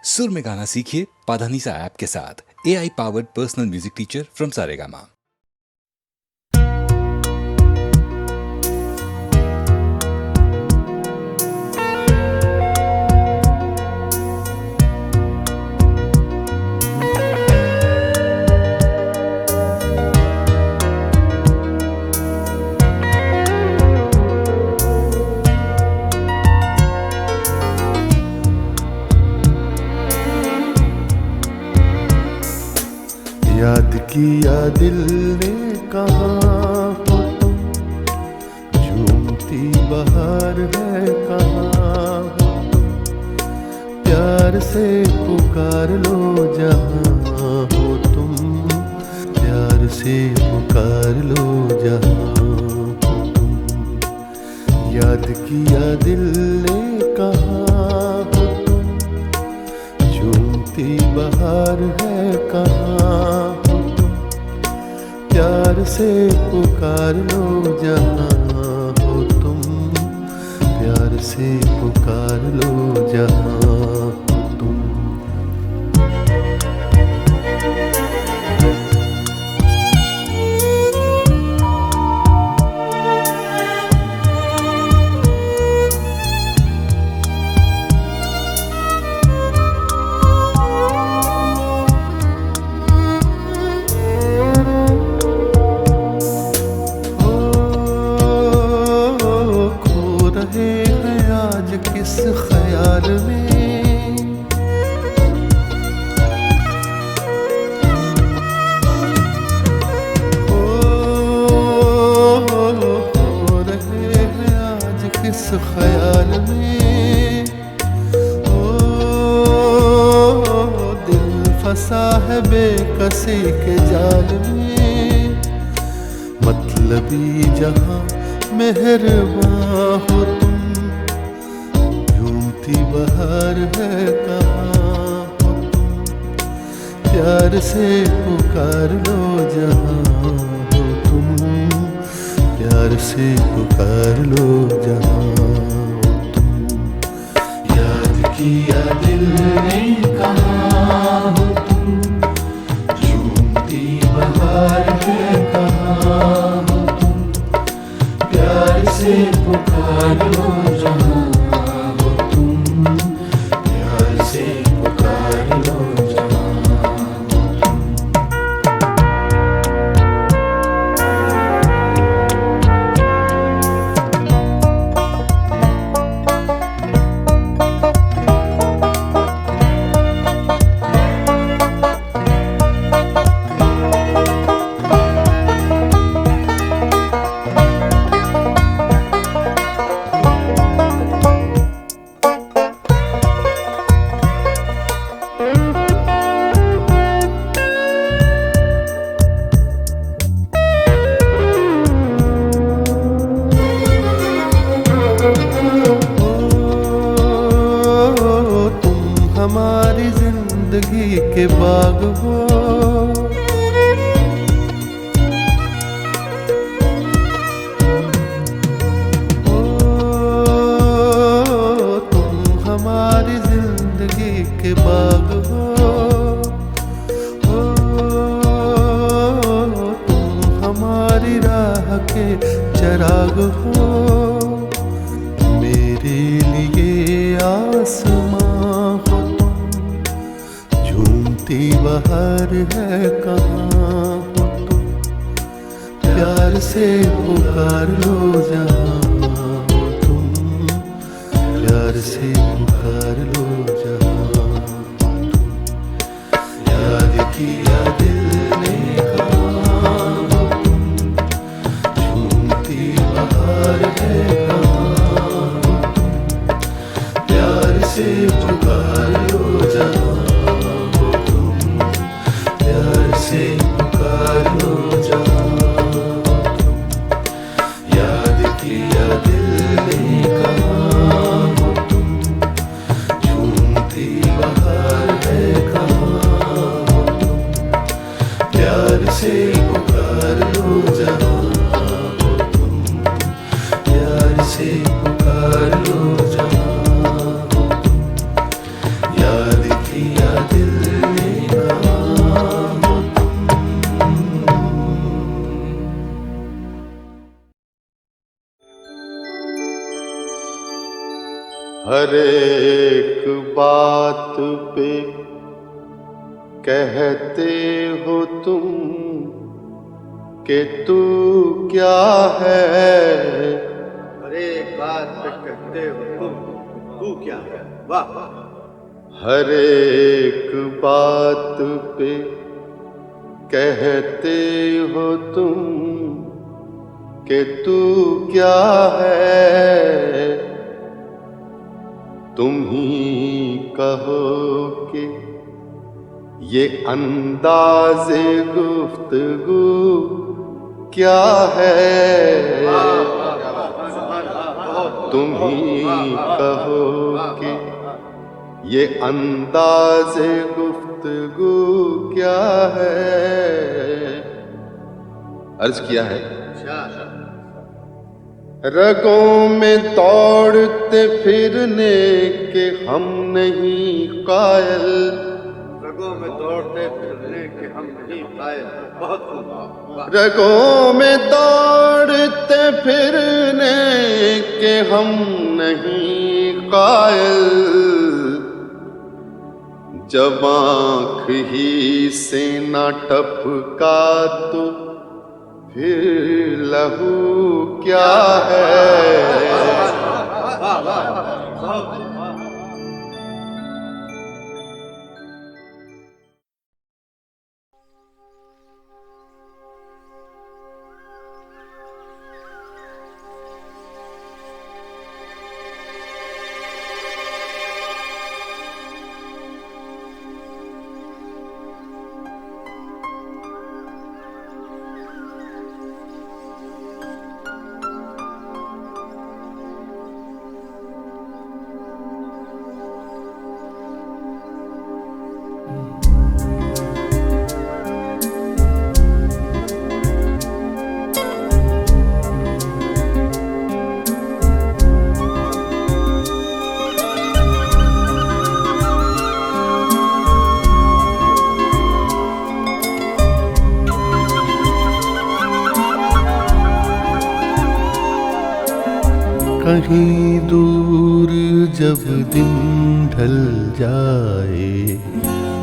सुर में गाना सीखिए पाधानीसा ऐप के साथ। AI powered personal music teacher from Saregama. याद किया दिल ने कहाँ हो तुम, झूमती बहार है कहाँ हो तुम, प्यार से पुकार लो जहाँ हो तुम, प्यार से पुकार लो जहाँ हो तुम। याद किया दिल ने कहाँ हो तुम, झूमती बहार है कहाँ, प्यार से पुकार लो जहाँ हो तुम, प्यार से पुकार लो जहाँ हो तुम। किस ख्याल में हो रहे हैं आज किस ख्याल में, दिल फंसा है बेकसी के जाल में, मतलबी जहां मेहरबां हो तुम, बहार है कहाँ हो तुम, प्यार से पुकार लो जहाँ हो तुम, प्यार से पुकार लो जहाँ हो तुम। याद किया दिल ने कहाँ हो तुम, झूमती बहार है कहाँ हो तुम, प्यार से पुकार लो जहाँ। हमारी जिंदगी के बाग हो, तुम हमारी जिंदगी के बाग हो, तुम हमारी राह के चराग हो, मेरे लिए आसमां बहार है कहाँ हो तुम, प्यार से पुकार लो जहाँ हो तुम, प्यार से पुकार लो जहाँ हो तुम। याद किया दिल ने कहाँ हो तुम, झूमती बहार है कहाँ हो तुम, प्यार से पुकार लो जहाँ से पुकार लो जहाँ तुम। याद किया दिल ने कहाँ हो तुम, झूम दिया दिल ने नाम हर एक बात पे कहते हो तुम कि तू क्या है। हर एक बात पे कहते हो तुम तू क्या है। वाह। हर एक बात पे कहते हो तुम कि तू क्या है। तुम ही कहो कि ये अंदाज़े गुफ्तगू क्या है। तुम ही कहो कि ये अंदाज़े गुफ्तगू क्या है। अर्ज किया है, रगों में दौड़ते फिरने के हम नहीं कायल। रगों में दौड़ते फिरने के हम नहीं कायल। बहुत खूब। रगों में दौड़ते फिरने के हम नहीं कायल। जब आँख ही से ना टपका तो फिर लहू क्या है। कहीं दूर जब दिन ढल जाए,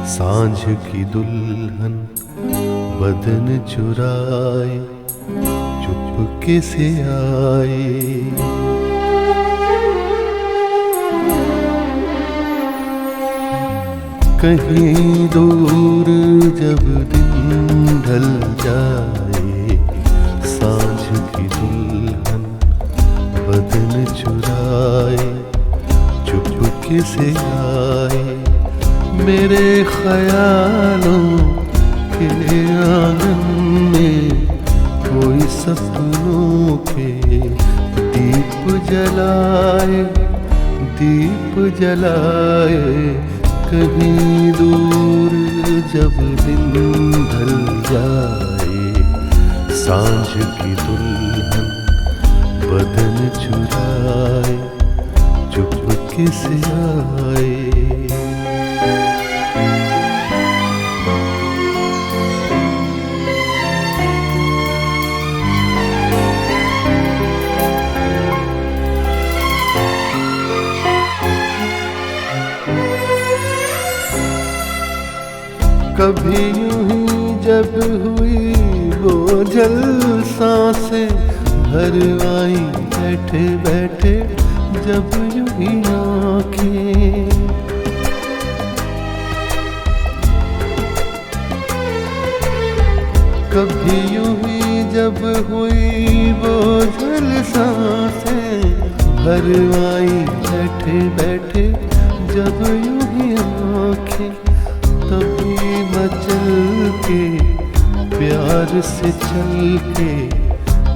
सांझ की दुल्हन बदन चुराए चुपके से आए। कहीं दूर जब दिन ढल जाए, सांझ की दुल्हन बदन चुराए चुपके से आए। मेरे ख्यालों के आंगन में कोई सपनों के दीप जलाए, दीप जलाए। कहीं दूर जब दिन ढल जाए, सांझ की दुल्हन बदन चुराए चुपके से आए। कभी यूं ही जब हुई बोझल सांसें भर आई बैठे बैठे, जब यूं ही आँखें। कभी यूं ही जब हुई बोझल सांसें भर आई बैठे बैठे, जब यूं ही आँखें। तभी मचल के प्यार से चल के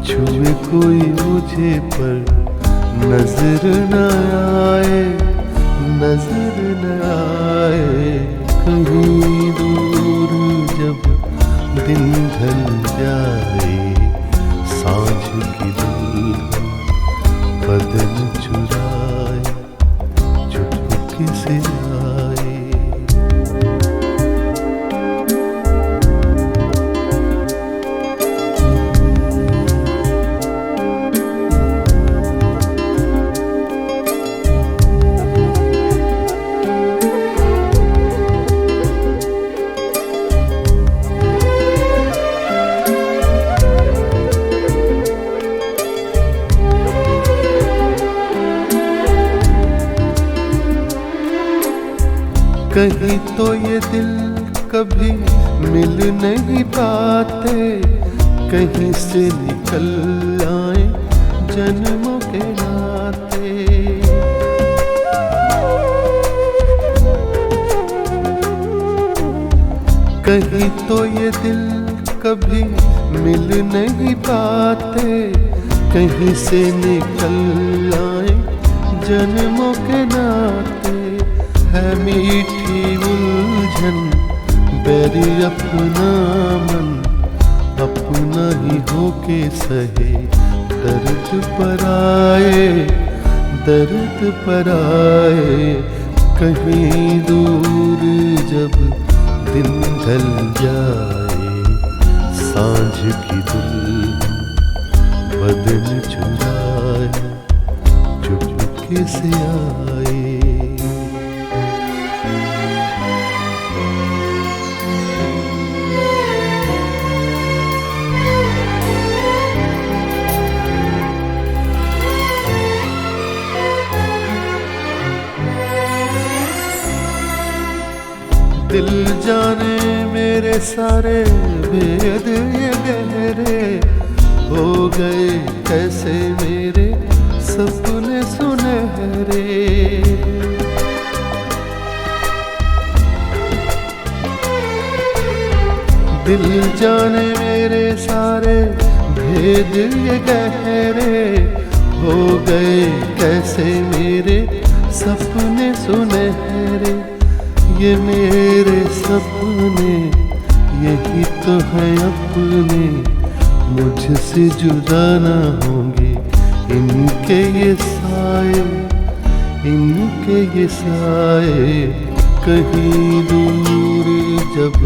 छुए कोई मुझे पर नजर न आए, नजर न आए। कहीं दूर जब दिन ढल जाए, सांझ की दुल्हन बदन चुराए चुपके से आए। कहीं तो ये दिल कभी मिल नहीं पाते, कहीं से निकल आए जन्मों के नाते। कहीं तो ये दिल कभी मिल नहीं पाते, कहीं से निकल आए जन्मों के नाते। है मीठी उलझन बैरी अपना मन, अपना ही होके सहे दर्द पर आए, दर्द पर आए। कहीं दूर जब दिन ढल जाए, सांझ की दुल्हन बदन चुराए चुपके से आए। दिल जाने मेरे सारे भेद ये गहरे, हो गए कैसे मेरे सपने सुनहरे। दिल जाने मेरे सारे भेद ये गहरे, हो गए कैसे मेरे सपने सुनहरे। ये मेरे सपने यही तो है अपने, मुझसे जुदा ना होंगे इनके ये साए, इनके ये साए। कहीं दूर जब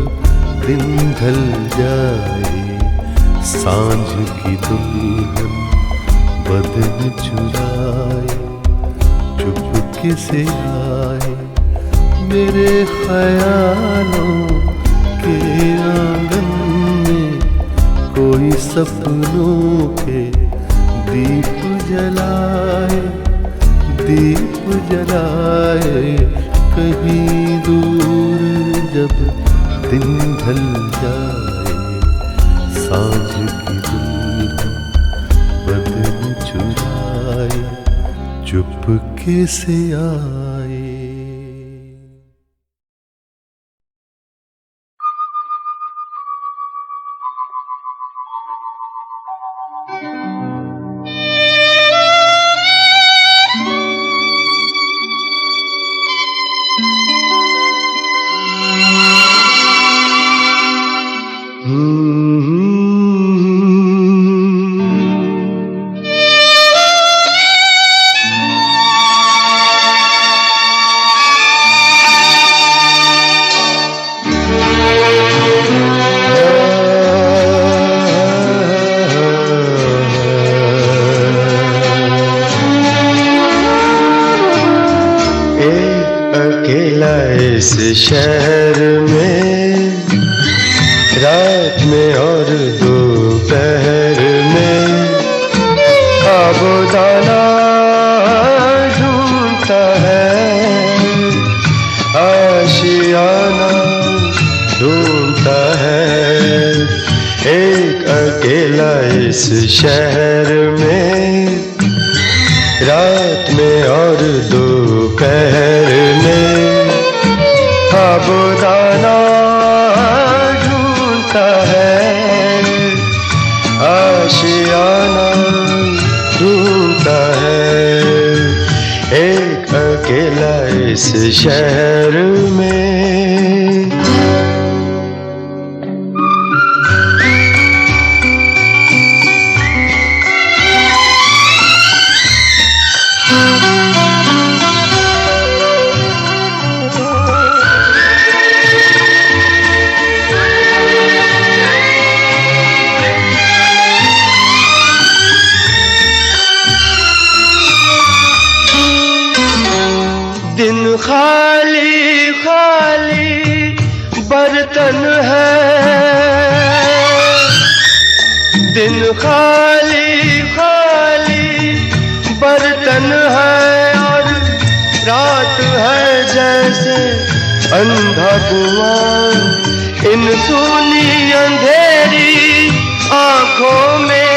दिन ढल जाए, सांझ की दुल्हन बदन चुराए चुपके से आए। मेरे ख्यालों के आंगन में कोई सपनों के दीप जलाए, दीप जलाए। कहीं दूर जब दिन ढल जाए, सांझ की दुल्हन बदन चुराए चुपके से आए। इस शहर में रात में और दोपहर में खाबोदाना ढूंढता है, आशियाना ढूंढता है। एक अकेला इस शहर में रात में और दोपहर में खाबोदाना ढूंढता है, आशियाना ढूंढता है। एक अकेला इस शहर में। दिन खाली खाली बर्तन है, दिन खाली खाली बर्तन है और रात है जैसे अंधा कुआं इन सूनी अंधेरी आंखों में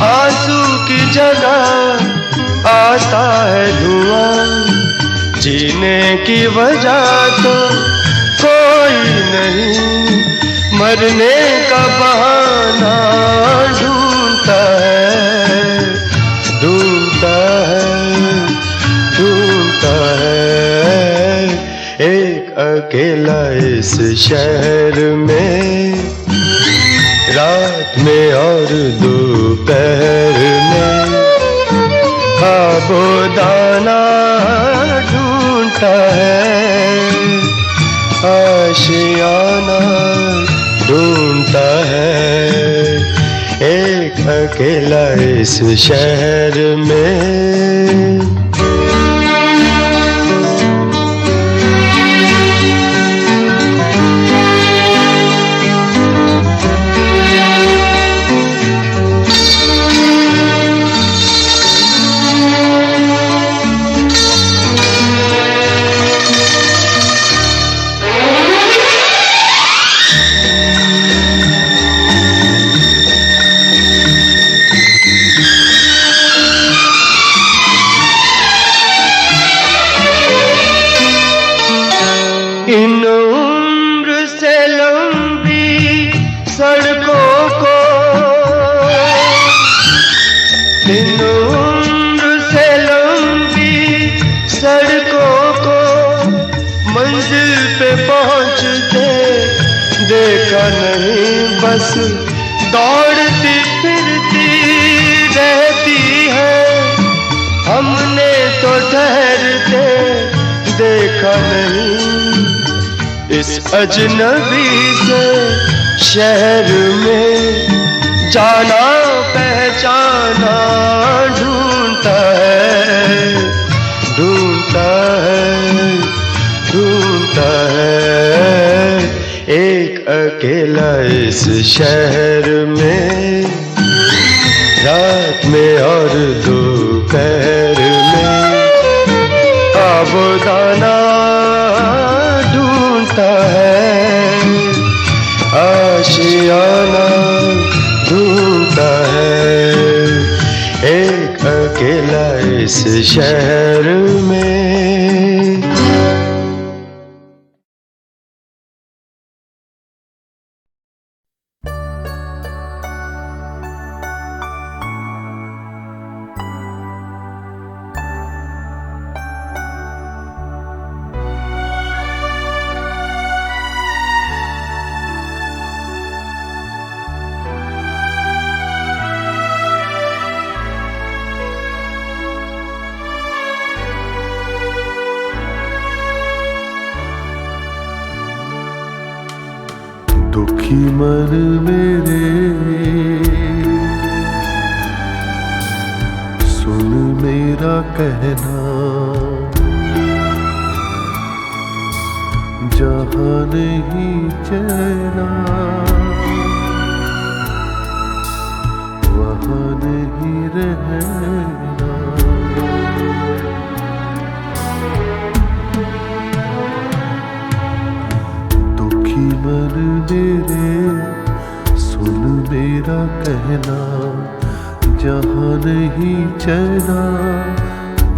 आंसू की जगह आता है धुआं। जीने की वजह तो कोई नहीं, मरने का बहाना ढूंढता है, ढूंढता है, ढूंढता है। एक अकेला इस शहर में, रात में और दोपहर में खाबोदाना ढूंढता है, आशियाना ढूंढता है। एक अकेला इस शहर में। इन उम्र से लंबी सड़कों को, इन उम्र से लंबी सड़कों को मंजिल पे पहुंचते देखा नहीं। बस दौड़ती फिरती रहती है, हमने तो ठहरते देखा नहीं। इस अजनबी से शहर में जाना पहचाना ढूंढता है, ढूंढता है, ढूंढता है। एक अकेला इस शहर में, रात में और दोपहर में खाबोदाना ढूंढता है, आशियाना ढूंढता है। एक अकेला इस शहर में। दुखी मन मेरे सुन मेरा कहना, जहाँ नहीं चैना वहाँ नहीं रहना। दुखी मन मेरे सुन मेरा कहना, जहाँ नहीं चैना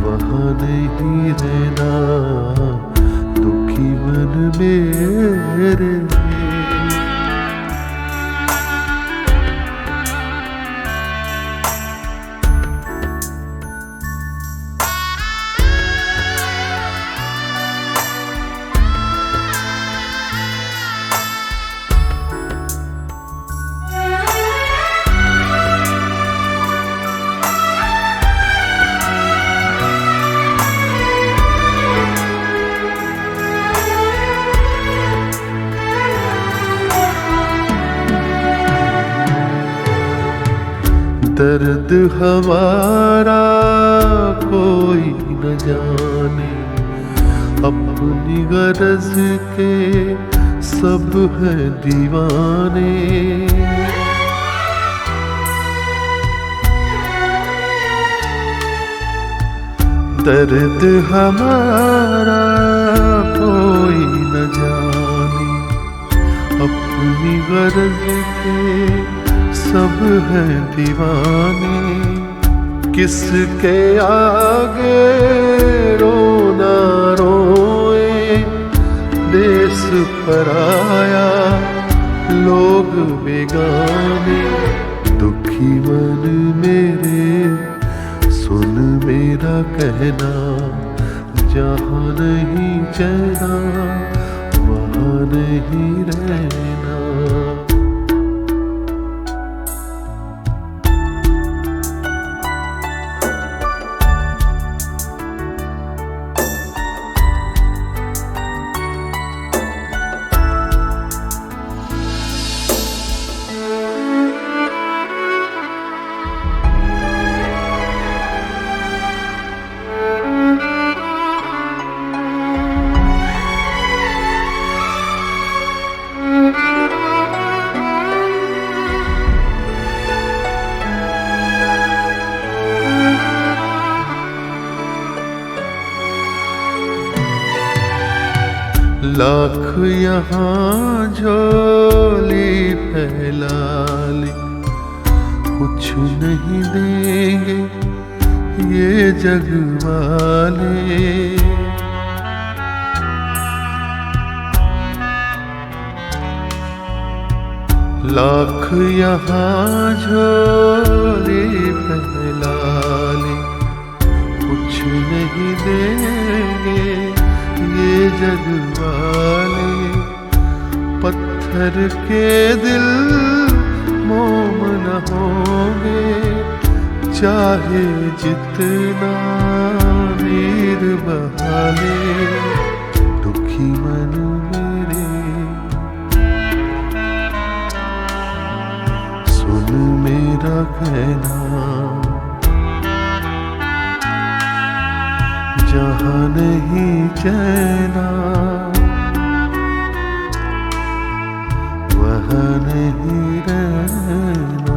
वहाँ नहीं रहना। दुखी मन मेरे दर्द हमारा कोई न जाने, अपनी गरज के सब है दीवाने। दर्द हमारा कोई अपनी गरज के सब हैं दीवाने, किसके आगे रोना रोए, देश पराया लोग बेगाने। दुखी मन मेरे सुन मेरा कहना, जहाँ नहीं चैना वहाँ नहीं रहना। लाख यहाँ झोली फैला ले, कुछ नहीं देंगे ये जग वाले। लाख यहाँ झोली फैला ले, कुछ नहीं देंगे ये जग वाले। पत्थर के दिल मोम न होंगे, चाहे जितना नीर बहा ले। दुखी मन मेरे सुन मेरा कहना, जहाँ नहीं चैना वहाँ नहीं रहना।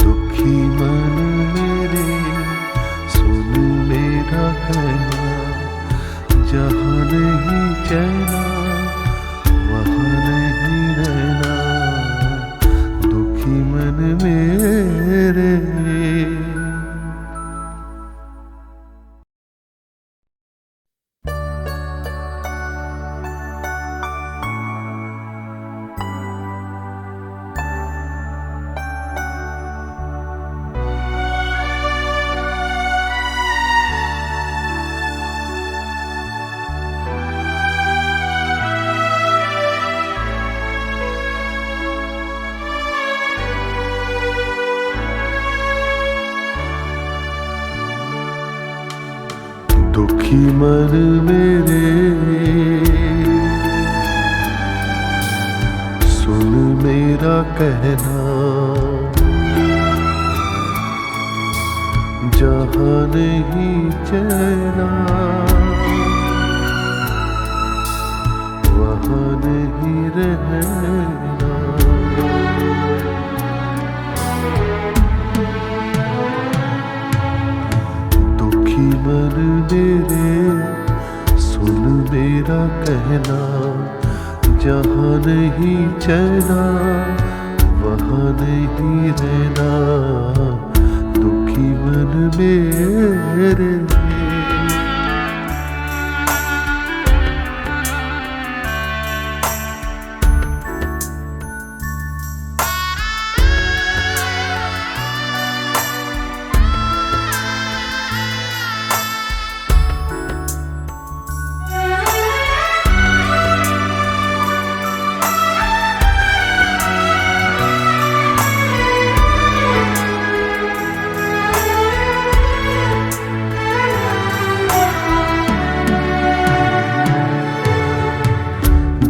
दुखी मन मेरे सुन मेरा कहना, जहाँ नहीं चैना वहाँ नहीं रहना। दुखी मन मेरे। दुखी मन मेरे सुन मेरा कहना, जहाँ नहीं चैना वहाँ नहीं रहना। दुखी मन मेरे सुन मेरा कहना, जहाँ नहीं चैना वहाँ नहीं रहना। दुखी मन मेरे।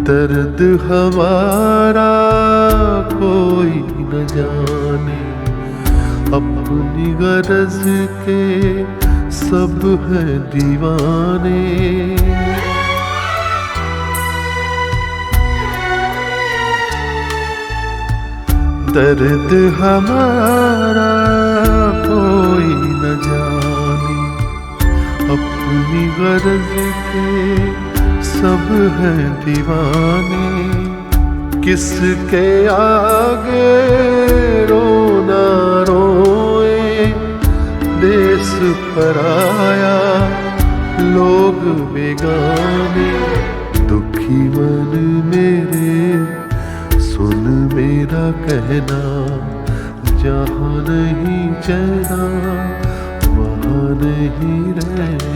दर्द हमारा कोई न जाने, अपनी गरज के सब हैं दीवाने। दर्द हमारा कोई न जाने, अपनी अपनी गरज के सब हैं दीवाने, किसके आगे रोना रोए, देश पराया लोग बेगाने। दुखी मन मेरे सुन मेरा कहना, जहाँ नहीं चैना वहाँ नहीं रहना।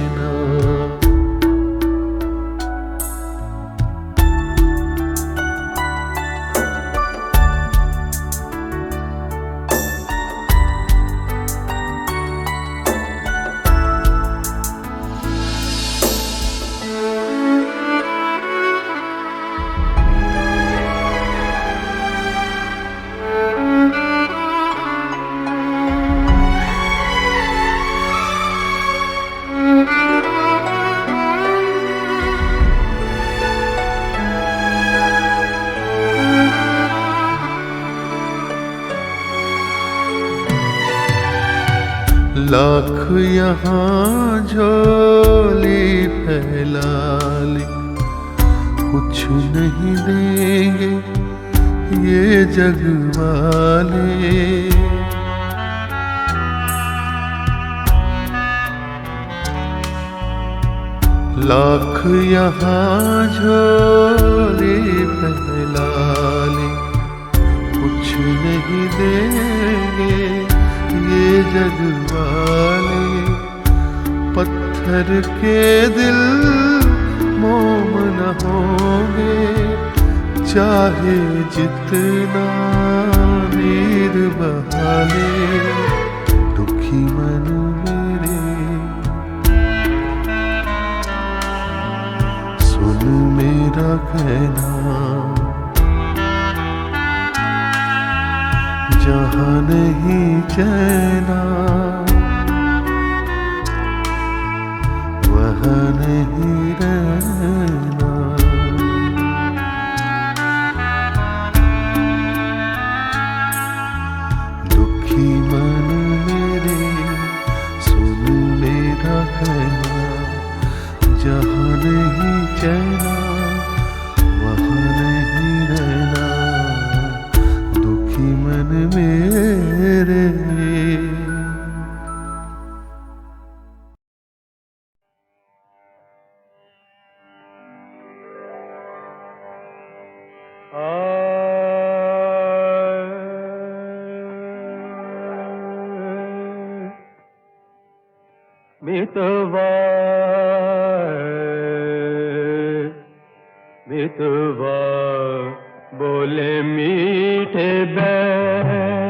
लाख यहाँ झोली फैला ले, कुछ नहीं देंगे ये जग वाले। लाख यहाँ झोली फैला ले, कुछ नहीं देंगे ये जग वाले। पत्थर के दिल मोम न होंगे, चाहे जितना नीर बहा ले। दुखी मन मेरे सुन मेरा कहना, जहाँ नहीं चैना वहाँ नहीं रहना। दुखी मन मेरे सुन मेरा कहना, जहाँ नहीं चैना वहाँ नहीं रहना। दुखी मन मेरे। मितवा मितवा बोले मीठे बैठ,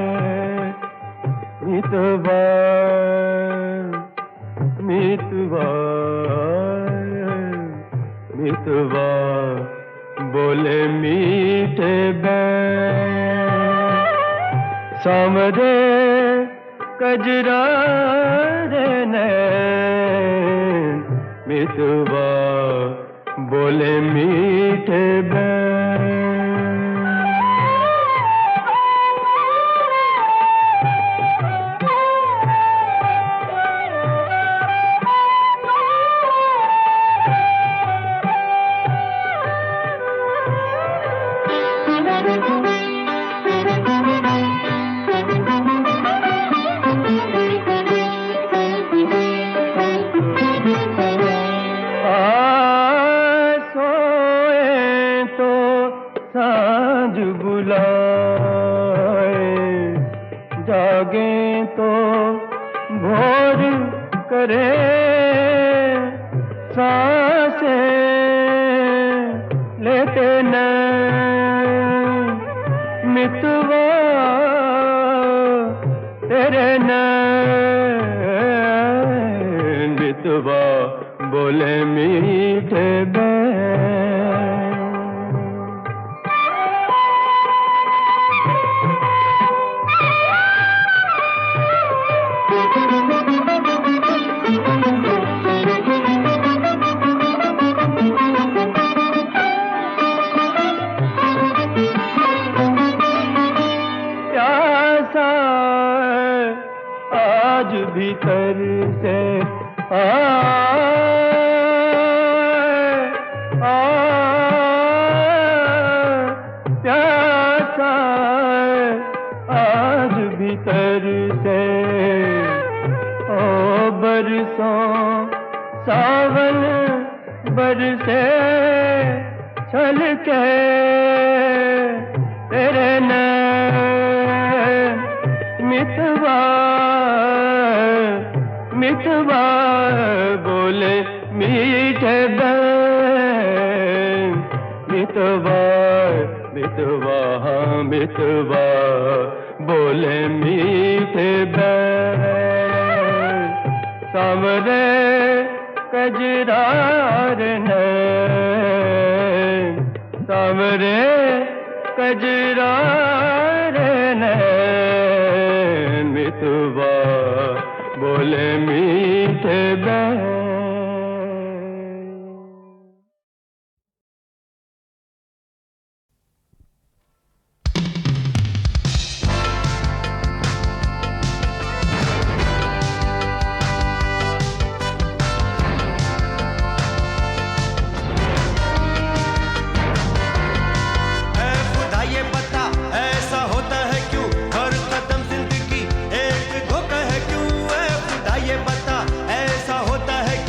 मितवा मितवा मितवा बोले मीठे बैठ। सामरे कजरा रे नैन, मितवा बोले मीठे बैठ। जागे तो भोर करे सांसें लेते न मितवा तेरे न मितवा बोले मीठे आज भीतर से बरसों सावन बरसे छलके तेरे नैन मितवा मितवा बोले मीठे बैन मितवा मितवा हाँ मितवा बोले मीठे बैन सांवरे कजरार नैन सांवरे कजरार नैन मितवा बोले मीठे बैन। ऐसा होता है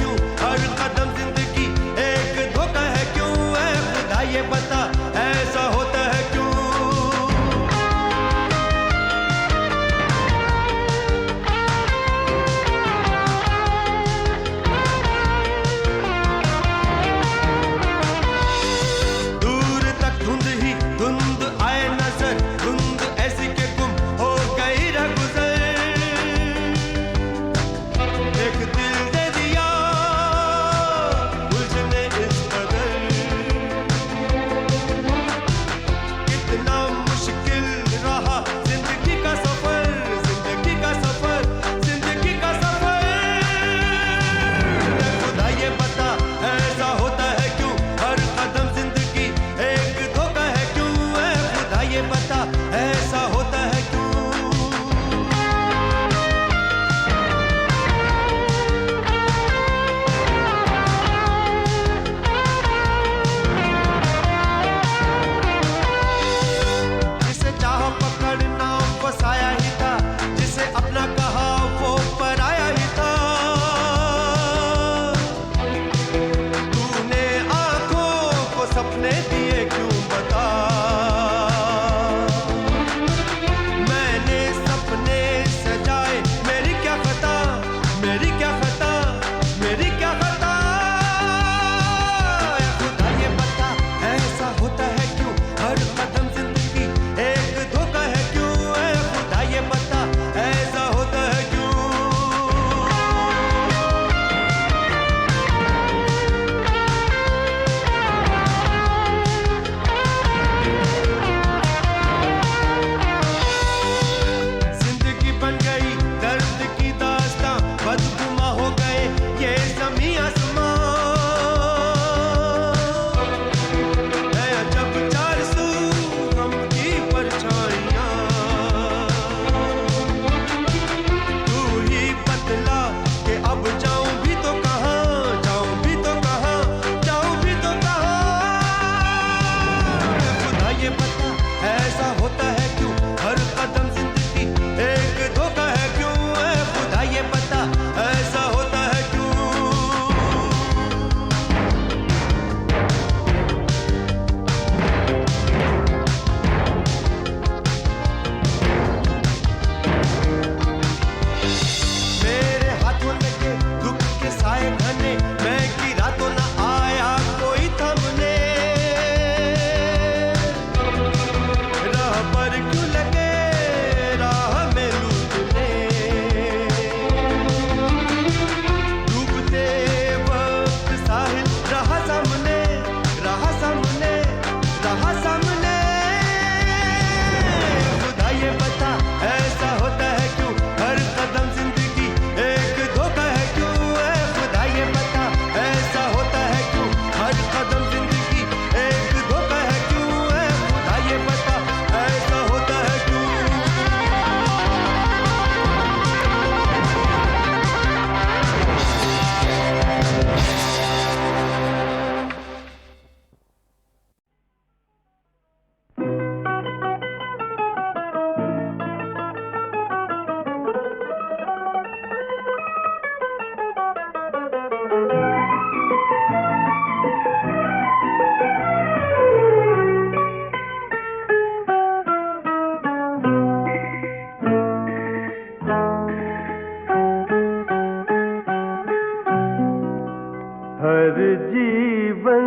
जीवन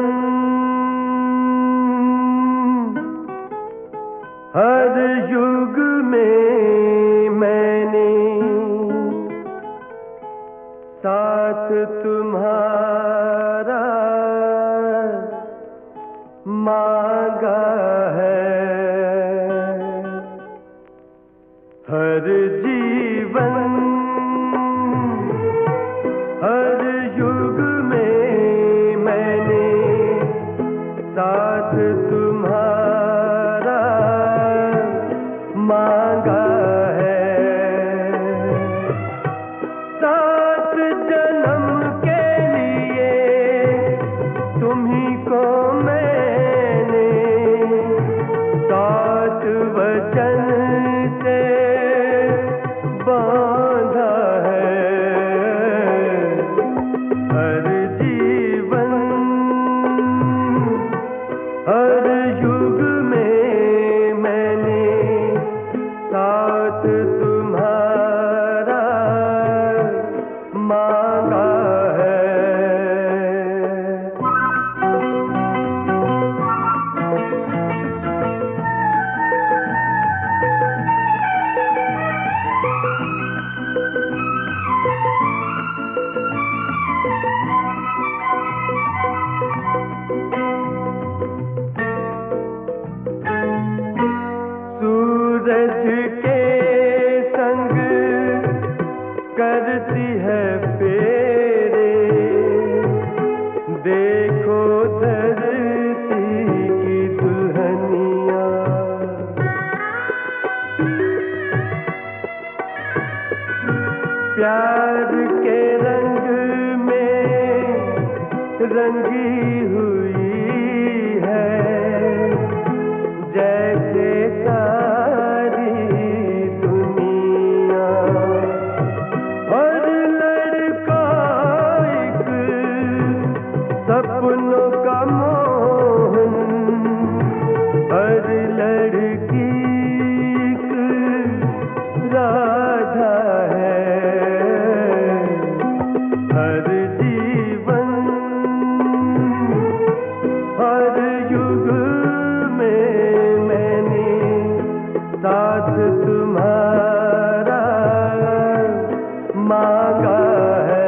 हर युग में मैंने साथ तुम्हारा मांगा है। हर जीवन हर युग में मैंने साथ तुम्हारा मांगा है। सात जन्म के लिए तुम्ही को मैंने सात वचन से बांधा है। हर जीवन हर युग में मैंने साथ तुम्हारा मांगा है। सूरज के संग करती है फेरे, देखो धरती की दुल्हनिया। प्यार के रंग में रंगी हुई है जैसे सारी दुनिया। हर लड़का एक सपनों का मोहन, हर लड़की एक राधा है। हर जीवन हर युग में मैंने साथ तुम्हारा मांगा है।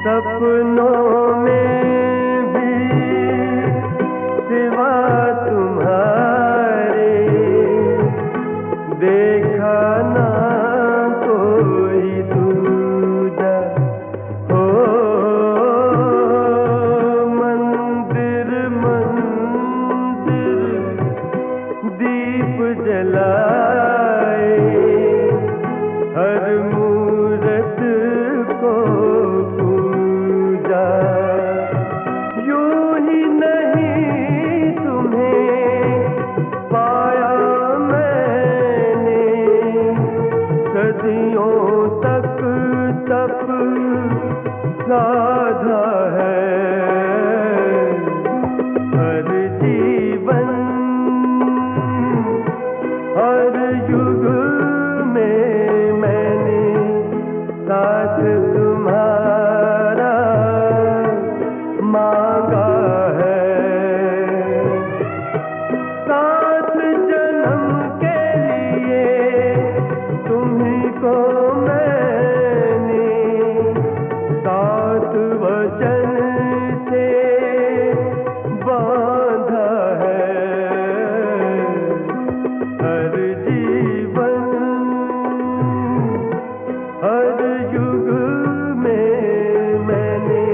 सपनों में भी सिवा तुम्हारे देखा ना कोई दूजा। हो मंदिर मंदिर दीप जलाए, हर मूरत को पूजा। यूं ही नहीं तुम्हें पाया मैंने, सदियों तक तप साधा है। हर जीवन हर युग में मैंने साथ तुम्हारा मांगा है। सात जन्म के लिए तुम्ही को मैंने सात वचन से बांधा है। हर जीवन हर युग में मैंने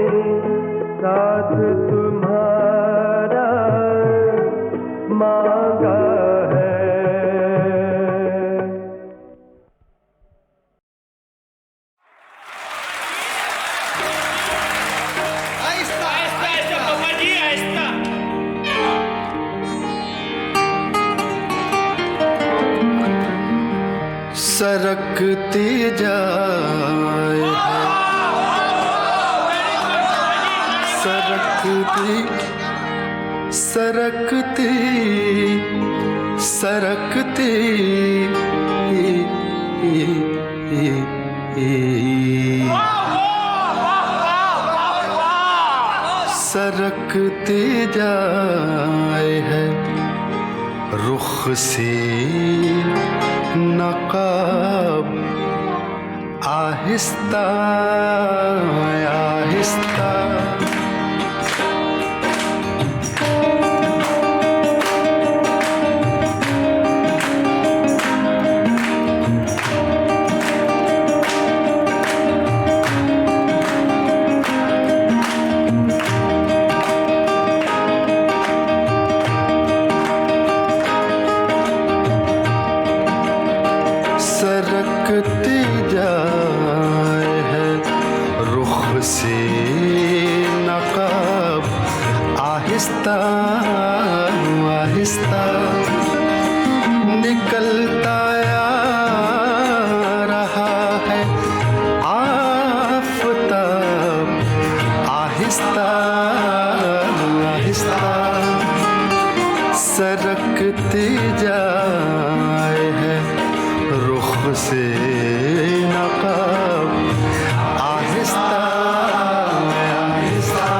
साथ तुम्हारा मांगा है। Ahesta, ahesta, ahesta. सरकती जाए है, सरकती सरकती सरकती सरकती जाए है, रुख से नकाब आहिस्ता आहिस्ता सरकती जाए है, रुख से नकाब आहिस्ता आहिस्ता निकलता आ रहा है आफताब आहिस्ता आहिस्ता सरकती जाए है, रुख से नकाब आहिस्ता आहिस्ता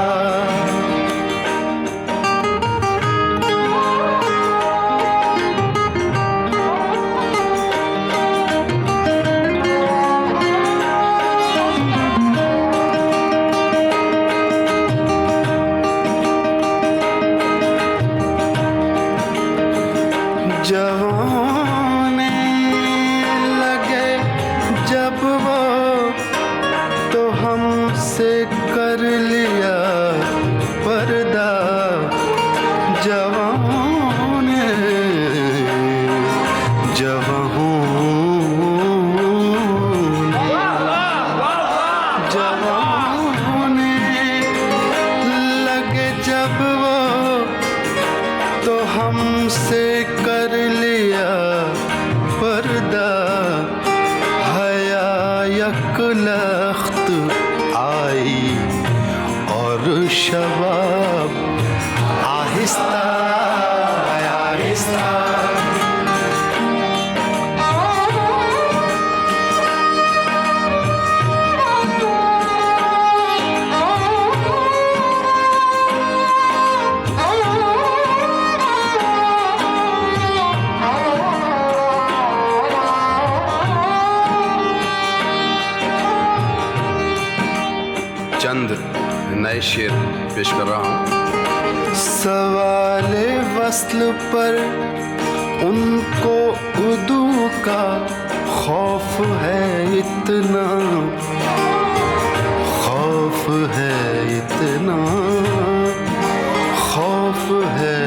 जवाने लगे जब वो तो हमसे कर लिया पर्दा, जवाने जवाने लगे जब वो तो हमसे कर लिया पर्दा, हया यकलख्त आई और शबाब आहिस्ता आहिस्ता चंद नए शेर पेश कर रहा हूँ। सवाले वस्ल पर उनको उर्दू का खौफ है इतना, खौफ है इतना, खौफ है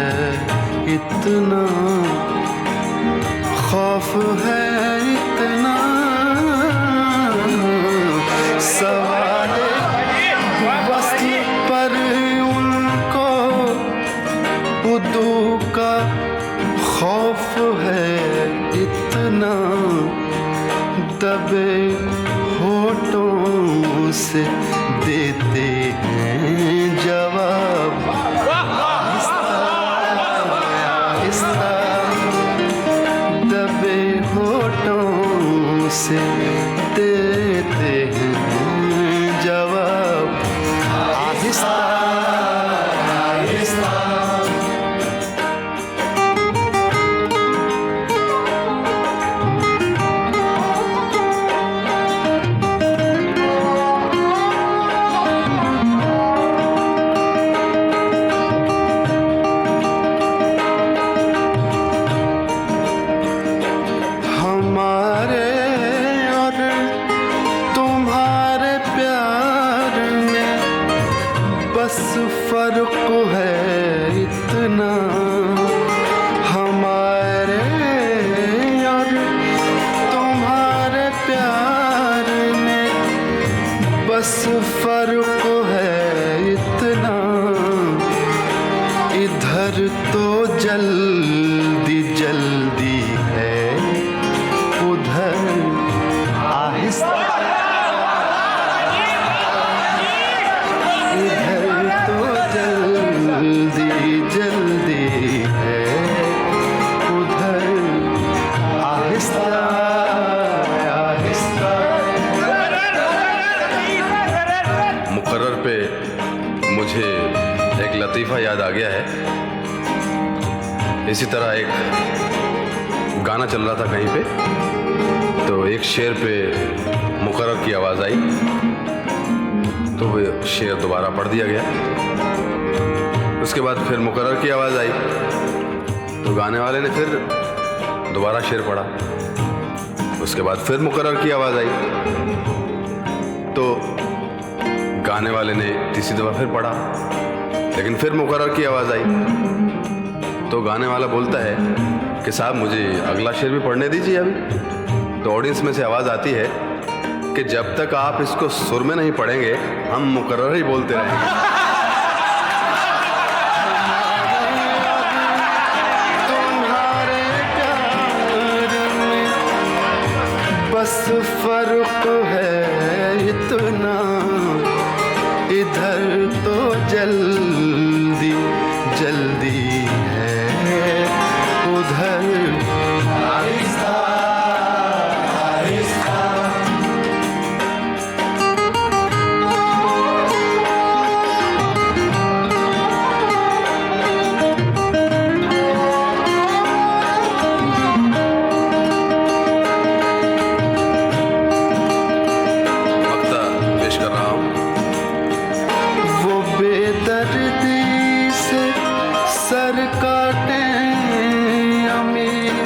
इतना, खौफ है इतना, सवाले वस्ल पर उनको उर्दू का खौफ है इतना, दबे होठों से देते हैं जवाब आहिस्ता आहिस्ता, दबे होठों से देते हैं जवाब आहिस्ता आहिस्ता। हमारे और तुम्हारे प्यार में बस फर्क है इतना, हमारे और तुम्हारे प्यार में बस फर्क है इतना, इधर तो जल्दी जल्दी है उधर इसी तरह एक गाना चल रहा था कहीं पे, तो एक शेर पे मुकर्रर की आवाज़ आई, तो वो शेर दोबारा पढ़ दिया गया। उसके बाद फिर मुकर्रर की आवाज़ आई, तो गाने वाले ने फिर दोबारा शेर पढ़ा। उसके बाद फिर मुकर्रर की आवाज़ आई, तो गाने वाले ने तीसरी दफ़ा फिर पढ़ा, लेकिन फिर मुकर्रर की आवाज़ आई। तो गाने वाला बोलता है कि साहब मुझे अगला शेर भी पढ़ने दीजिए अभी। तो ऑडियंस में से आवाज़ आती है कि जब तक आप इसको सुर में नहीं पढ़ेंगे हम मुकर्रर ही बोलते रहेंगे। तुम्हारे प्यार में बस फर्क है इतना, इधर तो जल्दी जल्दी है, उधर आहिस्ता आहिस्ता। वक्ता पेश कर रहा हूँ। वो बेदर्दी से सर काटे अमीर,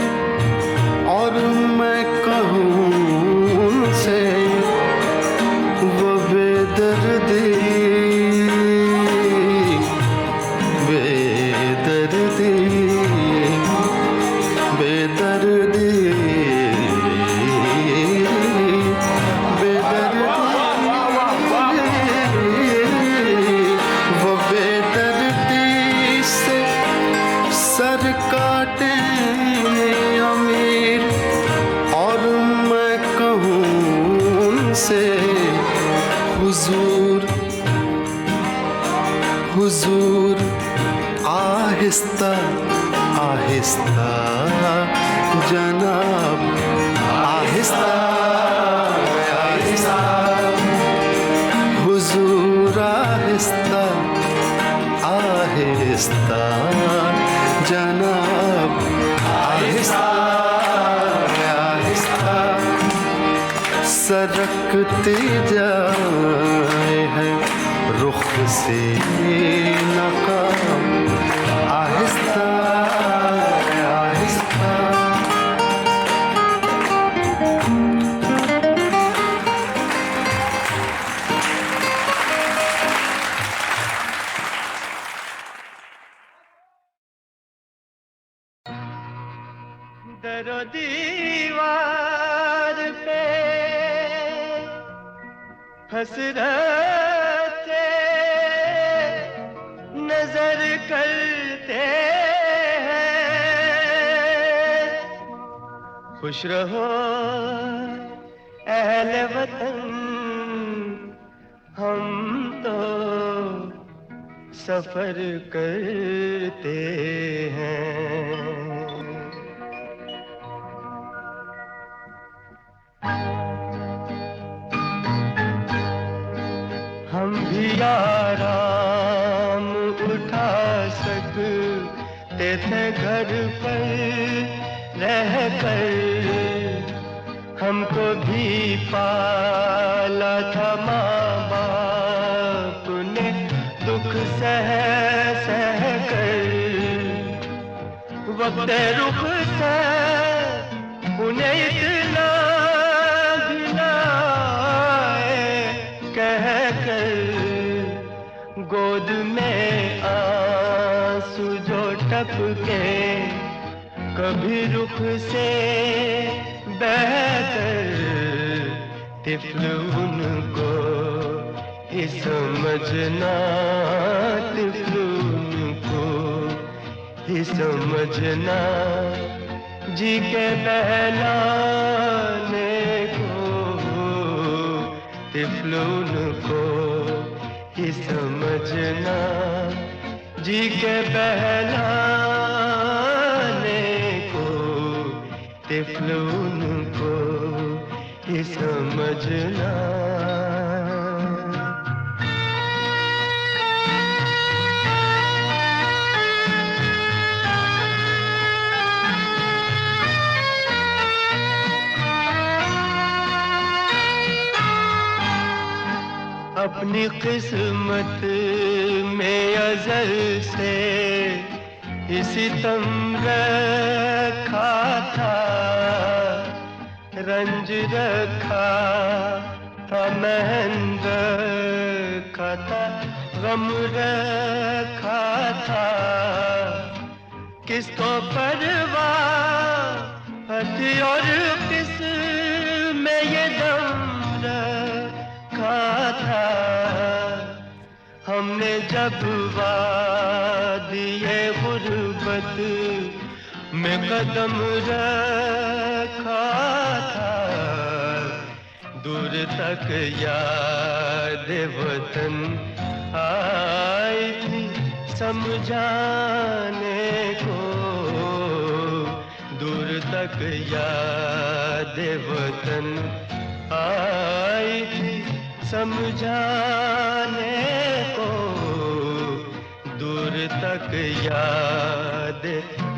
और मैं कहूँ उनसे वो बेदर्दी बेदर्दी बेदर्दी वो बेदर्दी से सर काटे अमीर, और मैं कहूँ उनसे हुजूर हुजूर आहिस्ता आहिस्ता जनाब, आहिस्ता आहिस्ता हुजूर आहिस्ता आहिस्ता जनाब, आहिस्ता आहिस्ता सरकती जाए है रुख से नकाब, आहिस्ता आहिस्ता। दरो दीवार पे हसरते नजर करते हैं, खुश रहो अहले वतन, हम तो सफर करते हैं। हम भी आराम उठा सकते थे घर पर रह कर, हमको भी पाला था माँ बाप ने दुख सह सह कर, वक्त रुख से उन्हें इतना कह कर, गोद में आंसू जो टपके कभी रुख से बहकर, तिफ़्ल उनको ही समझना, तिफ़्ल उनको ही समझना, जी के बहलाने को, तिफ़्ल उनको ही समझना, जी के बहलाने को, तिफ़्ल उनको ही समझना। अपनी किस्मत में अज़ल से इसी तम रखा था, रंज रखा था, महन रखा था, गम रखा था। किसको परवाह थी और किस में ये दम रखा था। हमने जब वादिए गुर्बत में कदम रखा था, दूर तक याद वतन आई थी समझाने को, दूर तक याद वतन आई थी समझाने को, दूर तक याद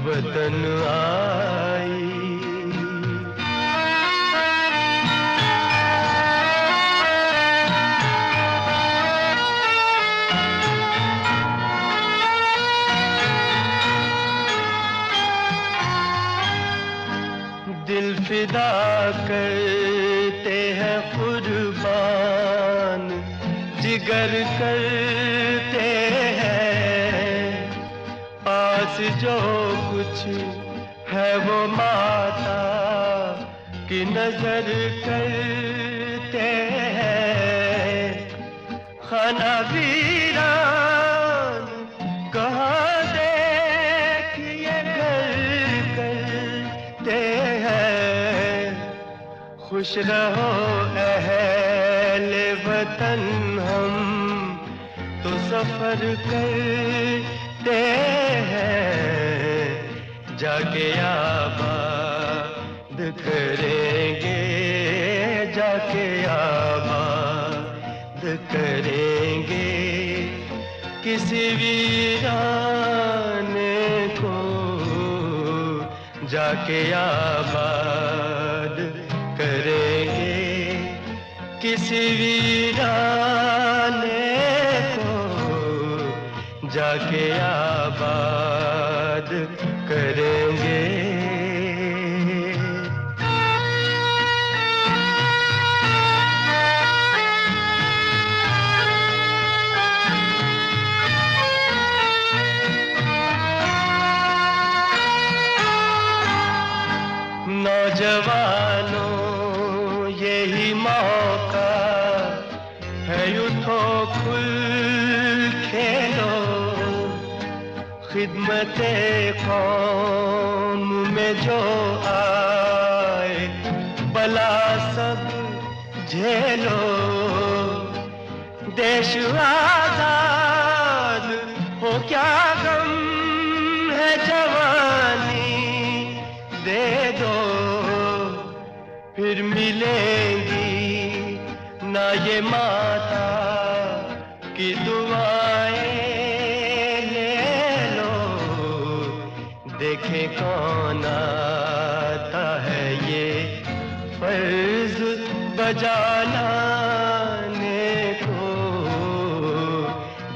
वतन आई। दिल फिदा करते हैं कुर्बान, जिगर करते हैं, पास जो कुछ है वो माता की नजर करते हैं। खाना वीरान कहाँ देखिए घर करते हैं। खुश रहो अहले वतन, हम तो सफर करते हैं, जाके आबाद करेंगे, जाके आबाद करेंगे किसी वीराने को, जाके आबाद करेंगे किसी वीराने को, जाके आबाद करेंगे। नौजवानों यही मौका है, उठो खुल खेलो, खिदमते कौम में जो आए बला सब झेलो। देश आजाद हो क्या गम है, जवानी दे दो, फिर मिलेंगी ना ये माता की दुआएं ले लो। देखे कौन आता है ये फर्ज बजाने को,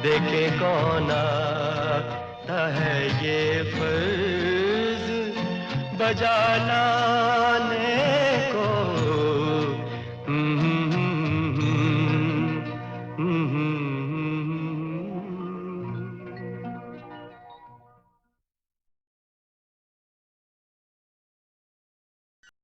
देखे कौन आता है ये फर्ज बजाने